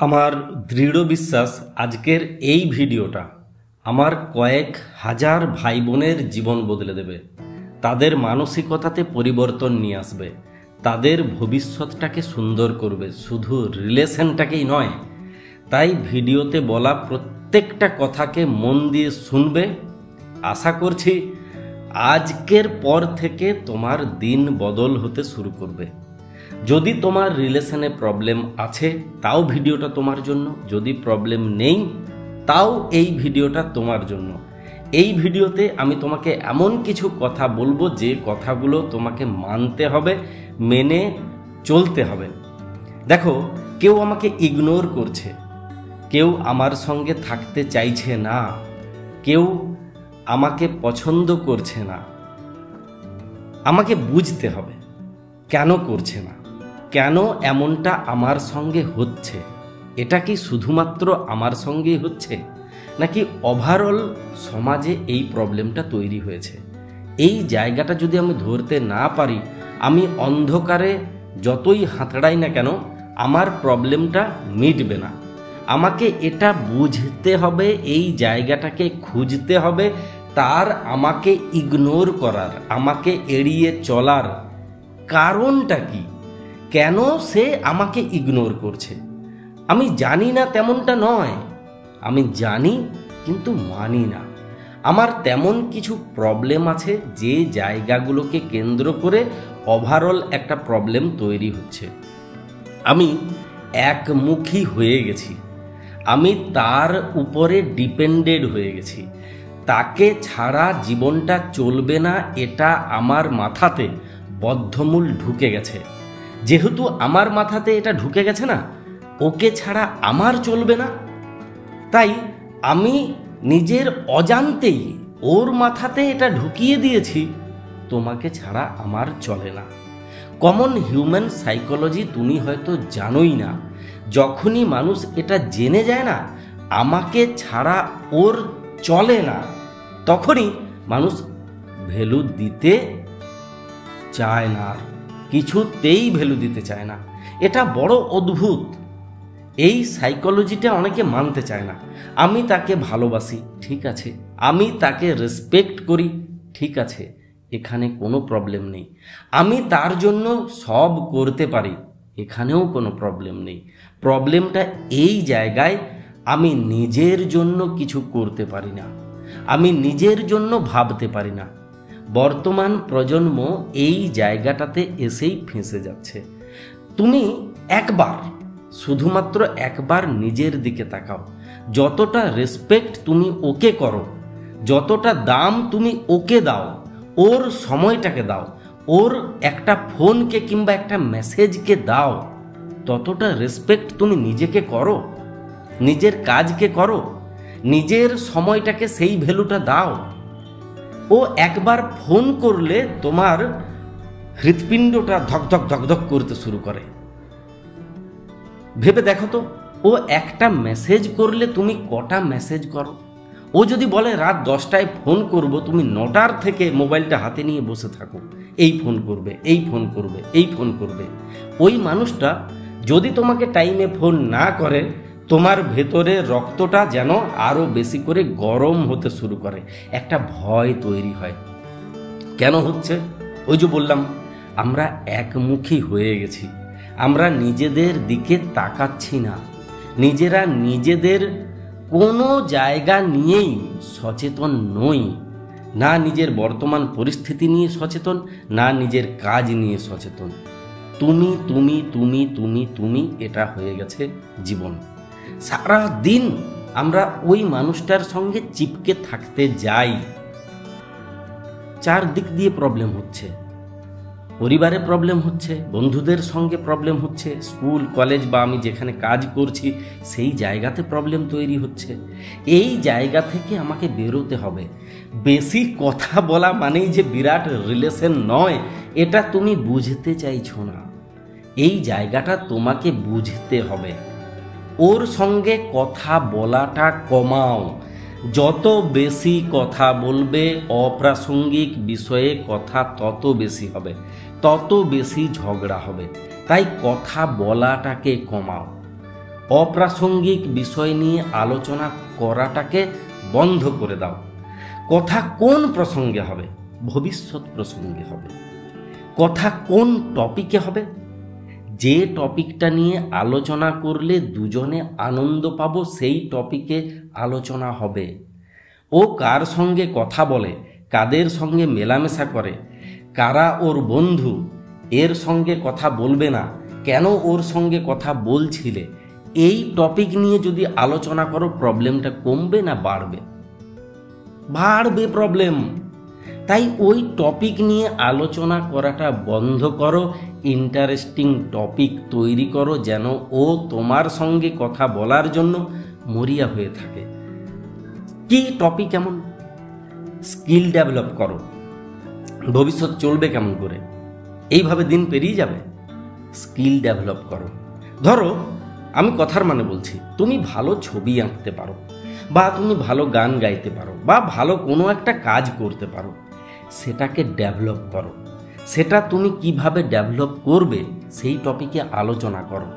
আমার দৃঢ় বিশ্বাস আজকের এই ভিডিওটা আমার কয়েক হাজার ভাই বোনের জীবন বদলে দেবে, তাদের মানসিকতাতে পরিবর্তন নিয়ে আসবে, তাদের ভবিষ্যৎটাকে সুন্দর করবে, শুধু রিলেশনটাকেই নয়। তাই ভিডিওতে বলা প্রত্যেকটা কথাকে মন দিয়ে শুনবে। আশা করছি আজকের পর থেকে তোমার দিন বদল হতে শুরু করবে। যদি তোমার রিলেশনে প্রবলেম আছে তাও ভিডিওটা তোমার জন্য, যদি প্রবলেম নেই তাও এই ভিডিওটা তোমার জন্য। এই ভিডিওতে আমি তোমাকে এমন কিছু কথা বলবো যে কথাগুলো তোমাকে মানতে হবে, মেনে চলতে হবে। দেখো, কেউ আমাকে ইগনোর করছে, কেউ আমার সঙ্গে থাকতে চাইছে না, কেউ আমাকে পছন্দ করছে না। আমাকে বুঝতে হবে কেন করছে না, কেন এমনটা আমার সঙ্গে হচ্ছে। এটা কি শুধুমাত্র আমার সঙ্গেই হচ্ছে, নাকি ওভারঅল সমাজে এই প্রবলেমটা তৈরি হয়েছে? এই জায়গাটা যদি আমি ধরতে না পারি, আমি অন্ধকারে যতই হাতড়াই না কেন আমার প্রবলেমটা মিটবে না। আমাকে এটা বুঝতে হবে, এই জায়গাটাকে খুঁজতে হবে, তার আমাকে ইগনোর করার, আমাকে এড়িয়ে চলার কারণটা কি, কেন সে আমাকে ইগনোর করছে। আমি জানি না তেমনটা নয়, আমি জানি কিন্তু মানি না। আমার তেমন কিছু প্রবলেম আছে যে জায়গাগুলোকে কেন্দ্র করে ওভারঅল একটা প্রবলেম তৈরি হচ্ছে। আমি একমুখী হয়ে গেছি, আমি তার উপরে ডিপেন্ডেড হয়ে গেছি, তাকে ছাড়া জীবনটা চলবে না, এটা আমার মাথাতে বদ্ধমূল ঢুকে গেছে। যেহেতু আমার মাথাতে এটা ঢুকে গেছে না, ওকে ছাড়া আমার চলবে না, তাই আমি নিজের অজান্তেই ওর মাথাতে এটা ঢুকিয়ে দিয়েছি, তোমাকে ছাড়া আমার চলে না। কমন হিউম্যান সাইকোলজি তুমি হয়তো জানোই না। যখনই মানুষ এটা জেনে যায় না আমাকে ছাড়া ওর চলে না, তখনই মানুষ ভ্যালু দিতে চায় না, আর কিছুতেই ভ্যালু দিতে চায় না। এটা বড় অদ্ভুত। এই সাইকোলজিটা অনেকে মানতে চায় না। আমি তাকে ভালোবাসি, ঠিক আছে, আমি তাকে রেসপেক্ট করি, ঠিক আছে, এখানে কোনো প্রবলেম নেই। আমি তার জন্য সব করতে পারি, এখানেও কোনো প্রবলেম নেই। প্রবলেমটা এই জায়গায় আমি নিজের জন্য কিছু করতে পারি না, আমি নিজের জন্য ভাবতে পারি না। বর্তমান প্রজন্ম এই জায়গাটাতে এসেই ফেঁসে যাচ্ছে। তুমি একবার, শুধুমাত্র একবার নিজের দিকে তাকাও। যতটা রেসপেক্ট তুমি ওকে করো, যতটা দাম তুমি ওকে দাও, ওর সময়টাকে দাও, ওর একটা ফোনকে কিংবা একটা মেসেজকে দাও, ততটা রেসপেক্ট তুমি নিজেকে করো, নিজের কাজকে করো, নিজের সময়টাকে সেই ভ্যালুটা দাও। ও একবার ফোন করলে তোমার হৃৎপিণ্ডটা ধকধক ধকধক করতে শুরু করে। ভেবে দেখো তো, ও একটা মেসেজ করলে তুমি কটা মেসেজ করো? ও যদি বলে রাত 10টায় ফোন করব, তুমি 9টার থেকে মোবাইলটা হাতে নিয়ে বসে থাকো, এই ফোন করবে, এই ফোন করবে, এই ফোন করবে। ওই মানুষটা যদি তোমাকে টাইমে ফোন না করে, তোমার ভেতরে রক্তটা যেন আরো বেশি করে গরম হতে শুরু করে, একটা ভয় তৈরি হয়। কেন হচ্ছে? ওই যে বললাম, আমরা একমুখী হয়ে গেছি, আমরা নিজেদের দিকে তাকাচ্ছি না, নিজেরা নিজেদের কোনো জায়গা নিয়েই সচেতন নই। না নিজের বর্তমান পরিস্থিতি নিয়ে সচেতন, না নিজের কাজ নিয়ে সচেতন। তুমি তুমি তুমি তুমি তুমি এটা হয়ে গেছে জীবন। সারা দিন আমরা ওই মানুষটার সঙ্গে চিপকে থাকতে যাই। চারদিক দিয়ে প্রবলেম হচ্ছে, পরিবারে প্রবলেম হচ্ছে, বন্ধুদের সঙ্গে প্রবলেম হচ্ছে, স্কুল কলেজ বা আমি যেখানে কাজ করছি সেই জায়গাতে প্রবলেম তৈরি হচ্ছে। এই জায়গা থেকে আমাকে বেরোতে হবে। বেশি কথা বলা মানেই যে বিরাট রিলেশন নয়, এটা তুমি বুঝতে চাইছো না। এই জায়গাটা তোমাকে বুঝতে হবে। ওর সঙ্গে কথা বলাটা কমাও। যত বেশি কথা বলবে অপ্রাসঙ্গিক বিষয়ে, কথা তত বেশি হবে, তত বেশি ঝগড়া হবে। তাই কথা বলাটাকে কমাও। অপ্রাসঙ্গিক বিষয় নিয়ে আলোচনা করাটাকে বন্ধ করে দাও। কথা কোন প্রসঙ্গে হবে? ভবিষ্যৎ প্রসঙ্গে হবে। কথা কোন টপিকে হবে? যে টপিকটা নিয়ে আলোচনা করলে দুজনে আনন্দ পাবো সেই টপিকে আলোচনা হবে। ও কার সঙ্গে কথা বলে, কাদের সঙ্গে মেলামেশা করে, কারা ওর বন্ধু, এর সঙ্গে কথা বলবে না, কেন ওর সঙ্গে কথা বলছিলে, এই টপিক নিয়ে যদি আলোচনা করো প্রবলেমটা কমবে না বাড়বে? বাড়বে প্রবলেম। তাই ওই টপিক নিয়ে আলোচনা করাটা বন্ধ করো। ইন্টারেস্টিং টপিক তৈরি করো যেন ও তোমার সঙ্গে কথা বলার জন্য মরিয়া হয়ে থাকে। কি টপিক? এমন স্কিল ডেভেলপ করো। ভবিষ্যৎ চলবে কেমন করে? এইভাবে দিন পেরিয়ে যাবে। স্কিল ডেভেলপ করো। ধরো, আমি কথার মানে বলছি, তুমি ভালো ছবি আঁকতে পারো, বা তুমি ভালো গান গাইতে পারো, বা ভালো কোনো একটা কাজ করতে পারো, সেটাকে ডেভেলপ করো। সেটা তুমি কিভাবে ডেভেলপ করবে সেই টপিকে আলোচনা করো।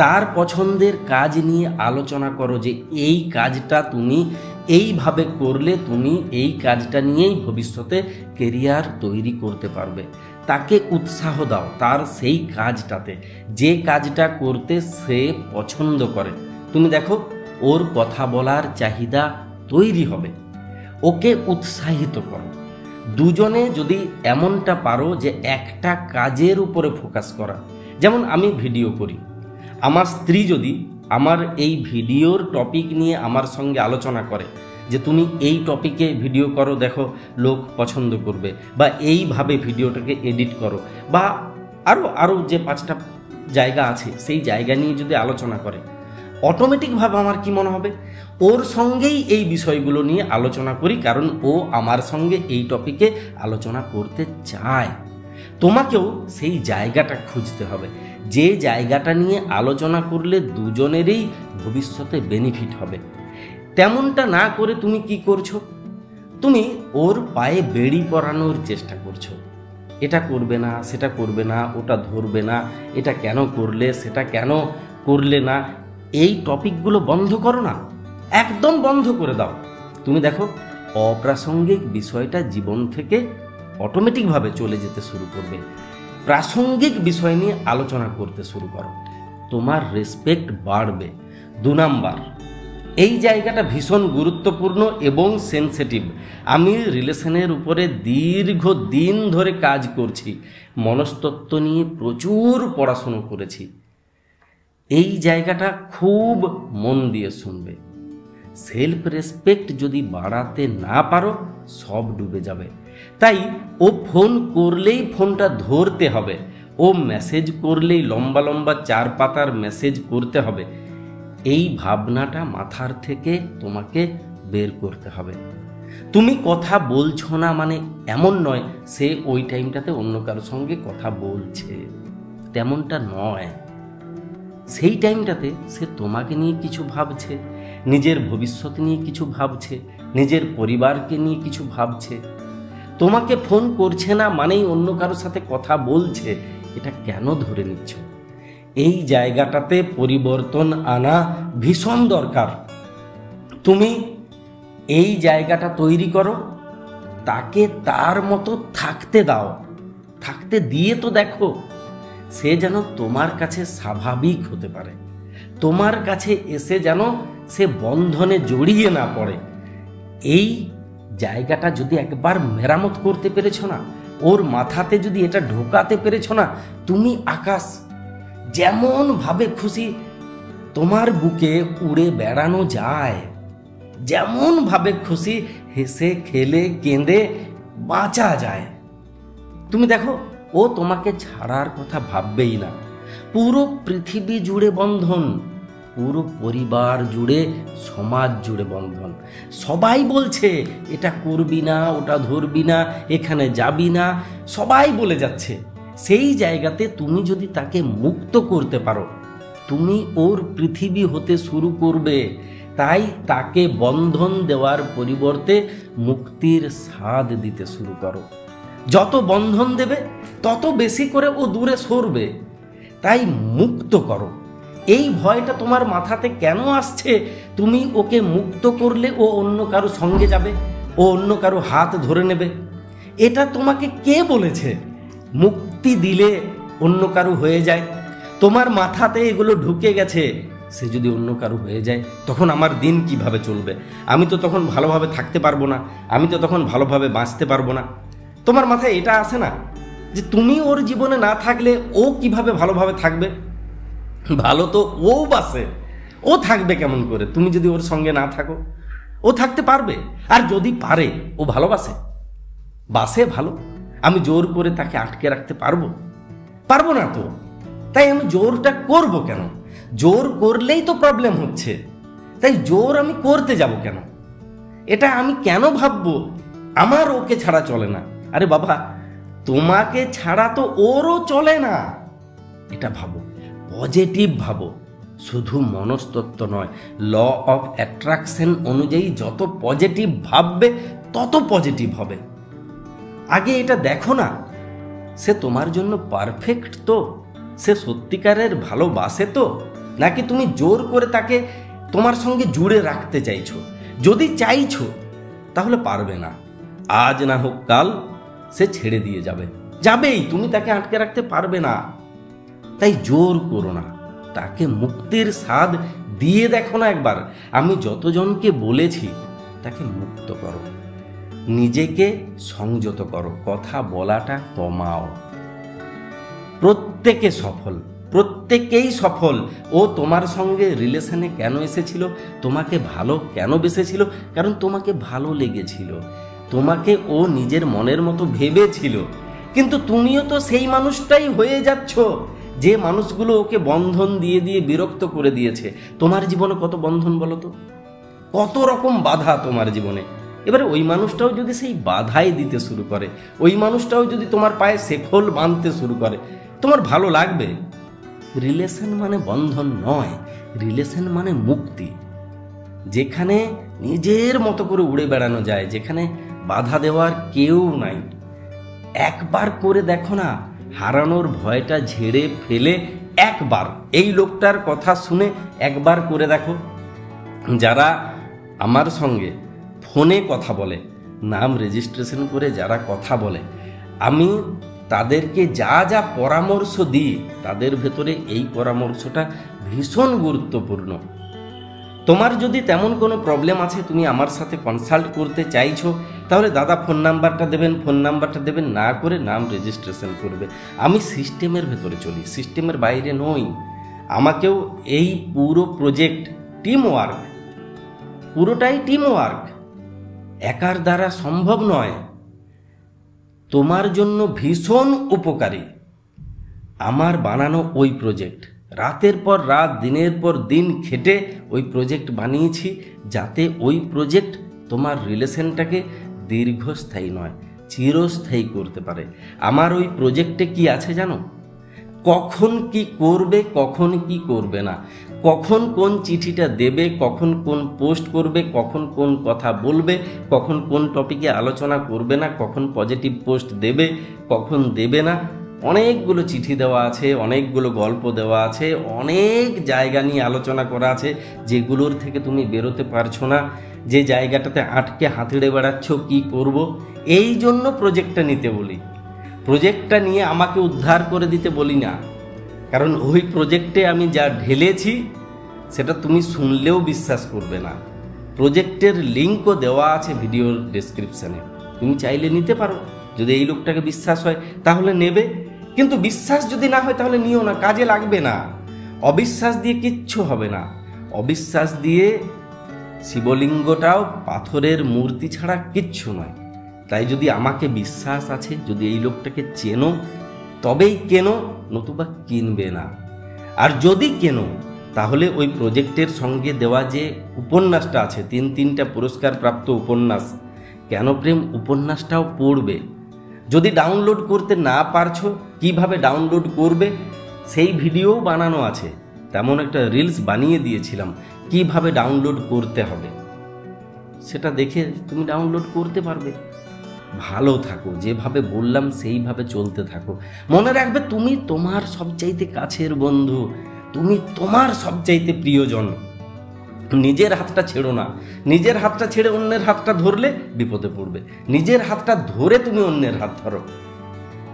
তার পছন্দের কাজ নিয়ে আলোচনা করো যে এই কাজটা তুমি এইভাবে করলে তুমি এই কাজটা নিয়েই ভবিষ্যতে কেরিয়ার তৈরি করতে পারবে। তাকে উৎসাহ দাও তার সেই কাজটাতে, যে কাজটা করতে সে পছন্দ করে। তুমি দেখো ওর কথা বলার চাহিদা তৈরি হবে। ওকে উৎসাহিত করো। দুজনে যদি এমনটা পারো যে একটা কাজের উপরে ফোকাস করা, যেমন আমি ভিডিও করি, আমার স্ত্রী যদি আমার এই ভিডিওর টপিক নিয়ে আমার সঙ্গে আলোচনা করে যে তুমি এই টপিকে ভিডিও করো, দেখো লোক পছন্দ করবে, বা এইভাবে ভিডিওটাকে এডিট করো, বা আরও যে 5টা জায়গা আছে সেই জায়গা নিয়ে যদি আলোচনা করে, অটোমেটিকভাবে আমার কি মনে হবে, ওর সঙ্গেই এই বিষয়গুলো নিয়ে আলোচনা করি, কারণ ও আমার সঙ্গে এই টপিকে আলোচনা করতে চায়। তোমাকেও সেই জায়গাটা খুঁজতে হবে, যে জায়গাটা নিয়ে আলোচনা করলে দুজনেরই ভবিষ্যতে বেনিফিট হবে। তেমনটা না করে তুমি কি করছো? তুমি ওর পায়ে বেড়ি পরানোর চেষ্টা করছো। এটা করবে না, সেটা করবে না, ওটা ধরবে না, এটা কেন করলে, সেটা কেন করলে না, এই টপিকগুলো বন্ধ করো না, একদম বন্ধ করে দাও। তুমি দেখো অপ্রাসঙ্গিক বিষয়টা জীবন থেকে অটোমেটিকভাবে চলে যেতে শুরু করবে। প্রাসঙ্গিক বিষয় নিয়ে আলোচনা করতে শুরু করো, তোমার রেসপেক্ট বাড়বে। 2 নাম্বার, এই জায়গাটা ভীষণ গুরুত্বপূর্ণ এবং সেনসিটিভ। আমি রিলেশনের উপরে দীর্ঘদিন ধরে কাজ করছি, মনস্তত্ত্ব নিয়ে প্রচুর পড়াশুনো করেছি। এই জায়গাটা খুব মন দিয়ে শুনবে। সেলফ রেসপেক্ট যদি বাড়াতে না পারো সব ডুবে যাবে। তাই ও ফোন করলেই ফোনটা ধরতে হবে, ও মেসেজ করলেই লম্বা লম্বা 4 পাতার মেসেজ করতে হবে, এই ভাবনাটা মাথার থেকে তোমাকে বের করতে হবে। তুমি কথা বলছো না মানে এমন নয় সে ওই টাইমটাতে অন্য কারোর সঙ্গে কথা বলছে, তেমনটা নয়। সেই টাইমটাতে সে তোমাকে নিয়ে কিছু ভাবছে, নিজের ভবিষ্যৎ নিয়ে কিছু ভাবছে, নিজের পরিবারকে নিয়ে কিছু ভাবছে। তোমাকে ফোন করছে না মানেই অন্য কারোর সাথে কথা বলছে, এটা কেন ধরে নিচ্ছ? এই জায়গাটাতে পরিবর্তন আনা ভীষণ দরকার। তুমি এই জায়গাটা তৈরি করো, তাকে তার মতো থাকতে দাও, থাকতে দিয়ে তো দেখো সে যেন তোমার কাছে স্বাভাবিক হতে পারে, তোমার কাছে এসে যেন সে বন্ধনে জড়িয়ে না পড়ে। এই জায়গাটা যদি একবার মেরামত করতে পেরেছ না, ওর মাথাতে যদি এটা ঢোকাতে পেরেছ না, তুমি আকাশ। যেমন ভাবে খুশি তোমার বুকে উড়ে বেড়ানো যায়, যেমন ভাবে খুশি হেসে খেলে কেঁদে বাঁচা যায়। তুমি দেখো ও তোমাকে ছাড়ার কথা ভাববেই না। পুরো পৃথিবী জুড়ে বন্ধন, পুরো পরিবার জুড়ে, সমাজ জুড়ে বন্ধন। সবাই বলছে এটা করবি না, ওটা ধরবি না, এখানে যাবি না, সবাই বলে যাচ্ছে। সেই জায়গাতে তুমি যদি তাকে মুক্ত করতে পারো, তুমি ওর পৃথিবী হতে শুরু করবে। তাই তাকে বন্ধন দেওয়ার পরিবর্তে মুক্তির স্বাদ দিতে শুরু করো। যত বন্ধন দেবে তত বেশি করে ও দূরে সরবে। তাই মুক্ত করো। এই ভয়টা তোমার মাথাতে কেন আসছে? তুমি ওকে মুক্ত করলে ও অন্য কারো সঙ্গে যাবে, ও অন্য কারো হাত ধরে নেবে। এটা তোমাকে কে বলেছে মুক্তি দিলে অন্য কারো হয়ে যায়? তোমার মাথাতে এগুলো ঢুকে গেছে। সে যদি অন্য কারো হয়ে যায় তখন আমার দিন কিভাবে চলবে? আমি তো তখন ভালোভাবে থাকতে পারবো না, আমি তো তখন ভালোভাবে বাঁচতে পারবো না। তোমার মাথায় এটা আসে না যে তুমি ওর জীবনে না থাকলে ও কিভাবে ভালোভাবে থাকবে? ভালো তো ও বাসে, ও থাকবে কেমন করে তুমি যদি ওর সঙ্গে না থাকো? ও থাকতে পারবে? আর যদি পারে, ও ভালোবাসে, বাসে ভালো। আমি জোর করে তাকে আটকে রাখতে পারবো? পারবো না তো। তাই আমি জোরটা করব কেন? জোর করলেই তো প্রবলেম হচ্ছে। তাই জোর আমি করতে যাব কেন? এটা আমি কেন ভাববো আমার ওকে ছাড়া চলে না? আরে বাবা, তোমাকে ছাড়া তো ওরও চলে না। এটা ভাবো, পজিটিভ ভাবো, শুধু মনস্তত্ত্ব নয়, ল অফ অ্যাট্রাকশন অনুযায়ী যত পজিটিভ ভাববে তত পজিটিভ হবে। আগে এটা দেখো না, সে তোমার জন্য পারফেক্ট তো? সে সত্যিকারের ভালোবাসে তো? নাকি তুমি জোর করে তাকে তোমার সঙ্গে জুড়ে রাখতে চাইছো? যদি চাইছো তাহলে পারবে না। আজ না হোক কাল সে ছেড়ে দিয়ে যাবেই, তুমি তাকে আটকে রাখতে পারবে না। তাই জোর করো না, তাকে মুক্তির স্বাদ দিয়ে দেখো না একবার। আমি যতজনকে বলেছি তাকে মুক্ত করো, নিজেকে সংযত করো, কথা বলাটা কমাও। প্রত্যেকে সফল, প্রত্যেকেই সফল। ও তোমার সঙ্গে রিলেশনে কেন এসেছিল? তোমাকে ভালো কেন বেসেছিল? কারণ তোমাকে ভালো লেগেছিল, তোমাকে ও নিজের মনের মতো ভেবেছিল। কিন্তু তুমিও তো সেই মানুষটাই হয়ে যাচ্ছ যে মানুষগুলো ওকে বন্ধন দিয়ে দিয়ে বিরক্ত করে দিয়েছে। তোমার জীবনে কত বন্ধন বলো তো, কত রকম বাধা তোমার জীবনে। এবারে ওই মানুষটাও যদি সেই বাধাই দিতে শুরু করে, ওই মানুষটাও যদি তোমার পায়ে শেকল বাঁধতে শুরু করে, তোমার ভালো লাগবে? রিলেশন মানে বন্ধন নয়, রিলেশন মানে মুক্তি, যেখানে নিজের মতো করে উড়ে বেড়ানো যায়, যেখানে বাধা দেওয়ার কেউ নাই। একবার করে দেখো না, হারানোর ভয়টা ঝেড়ে ফেলে একবার এই লোকটার কথা শুনে একবার করে দেখো। যারা আমার সঙ্গে ফোনে কথা বলে, নাম রেজিস্ট্রেশন করে যারা কথা বলে, আমি তাদেরকে যা যা পরামর্শ দিই তাদের ভেতরে এই পরামর্শটা ভীষণ গুরুত্বপূর্ণ। তোমার যদি তেমন কোনো প্রবলেম আছে, তুমি আমার সাথে কনসাল্ট করতে চাইছো, তাহলে দাদা ফোন নাম্বারটা দেবেন, ফোন নাম্বারটা দেবেন, না করে নাম রেজিস্ট্রেশন করবে। আমি সিস্টেমের ভেতরে চলি, সিস্টেমের বাইরে নই। আমাকেও এই পুরো প্রজেক্ট টিম ওয়ার্ক, পুরোটাই টিম ওয়ার্ক, একার দ্বারা সম্ভব নয়। তোমার জন্য ভীষণ উপকারী আমার বানানো ওই প্রজেক্ট। রাতের পর রাত, দিনের পর দিন খেটে ওই প্রজেক্ট বানিয়েছি, যাতে ওই প্রজেক্ট তোমার রিলেশনটাকে দীর্ঘস্থায়ী নয়, চিরস্থায়ী করতে পারে। আমার ওই প্রজেক্টে কি আছে জানো? কখন কি করবে, কখন কি করবে না, কখন কোন চিঠিটা দেবে, কখন কোন পোস্ট করবে, কখন কোন কথা বলবে, কখন কোন টপিকে আলোচনা করবে না, কখন পজিটিভ পোস্ট দেবে, কখন দেবে না। অনেকগুলো চিঠি দেওয়া আছে, অনেকগুলো গল্প দেওয়া আছে, অনেক জায়গা নিয়ে আলোচনা করা আছে, যেগুলোর থেকে তুমি বেরোতে পারছো না, যে জায়গাটাতে আটকে হাতড়ে বেড়াচ্ছ কি করব। এই জন্য প্রজেক্টটা নিতে বলি। প্রজেক্টটা নিয়ে আমাকে উদ্ধার করে দিতে বলি না, কারণ ওই প্রজেক্টে আমি যা ঢেলেছি সেটা তুমি শুনলেও বিশ্বাস করবে না। প্রজেক্টের লিঙ্কও দেওয়া আছে ভিডিওর ডেসক্রিপশানে, তুমি চাইলে নিতে পারো। যদি এই লোকটাকে বিশ্বাস হয় তাহলে নেবে, কিন্তু বিশ্বাস যদি না হয় তাহলে নিও না, কাজে লাগবে না। অবিশ্বাস দিয়ে কিচ্ছু হবে না। অবিশ্বাস দিয়ে শিবলিঙ্গটাও পাথরের মূর্তি ছাড়া কিচ্ছু নয়। তাই যদি আমাকে বিশ্বাস আছে, যদি এই লোকটাকে চেনো, তবেই কেনো, নতুবা কিনবে না। আর যদি কেনো তাহলে ওই প্রজেক্টের সঙ্গে দেওয়া যে উপন্যাসটা আছে, তিনটা পুরস্কার প্রাপ্ত উপন্যাস, কেন প্রেম উপন্যাসটাও পড়বে। যদি ডাউনলোড করতে না পারছো, কিভাবে ডাউনলোড করবে সেই ভিডিও বানানো আছে, তেমন একটা রিলস বানিয়ে দিয়েছিলাম কিভাবে ডাউনলোড করতে হবে, সেটা দেখে তুমি ডাউনলোড করতে পারবে। ভালো থাকো, যেভাবে বললাম সেইভাবে চলতে থাকো। মনে রাখবে তুমি তোমার সবচাইতে কাছের বন্ধু, তুমি তোমার সবচাইতে প্রিয়জন। নিজের হাতটা ছেড়ো না। নিজের হাতটা ছেড়ে অন্যের হাতটা ধরলে বিপদে পড়বে। নিজের হাতটা ধরে তুমি অন্যের হাত ধরো।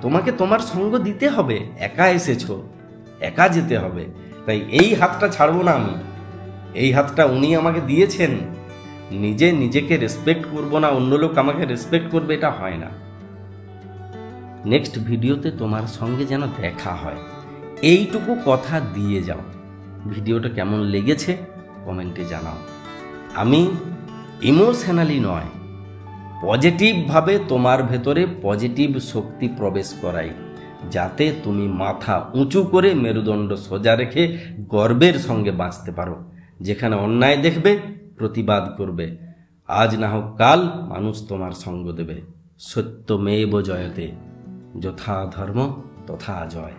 তোমাকে তোমার সঙ্গ দিতে হবে। একা এসেছো, একা যেতে হবে। তাই এই হাতটা ছাড়বো না আমি। এই হাতটা উনি আমাকে দিয়েছেন। নিজে নিজেকে রেসপেক্ট করবো না, অন্য লোক আমাকে রেসপেক্ট করবে, এটা হয় না। নেক্সট ভিডিওতে তোমার সঙ্গে যেন দেখা হয়, এইটুকু কথা দিয়ে যাও। ভিডিওটা কেমন লেগেছে কমেন্টে জানাও। আমি ইমোশনালি নয়, পজিটিভভাবে তোমার ভেতরে পজিটিভ শক্তি প্রবেশ করাই, যাতে তুমি মাথা উঁচু করে মেরুদণ্ড সোজা রেখে গর্বের সঙ্গে বাঁচতে পারো। যেখানে অন্যায় দেখবে প্রতিবাদ করবে, আজ না হোক কাল মানুষ তোমার সঙ্গ দেবে। সত্যমেব জয়তে, যথা ধর্ম তথা জয়।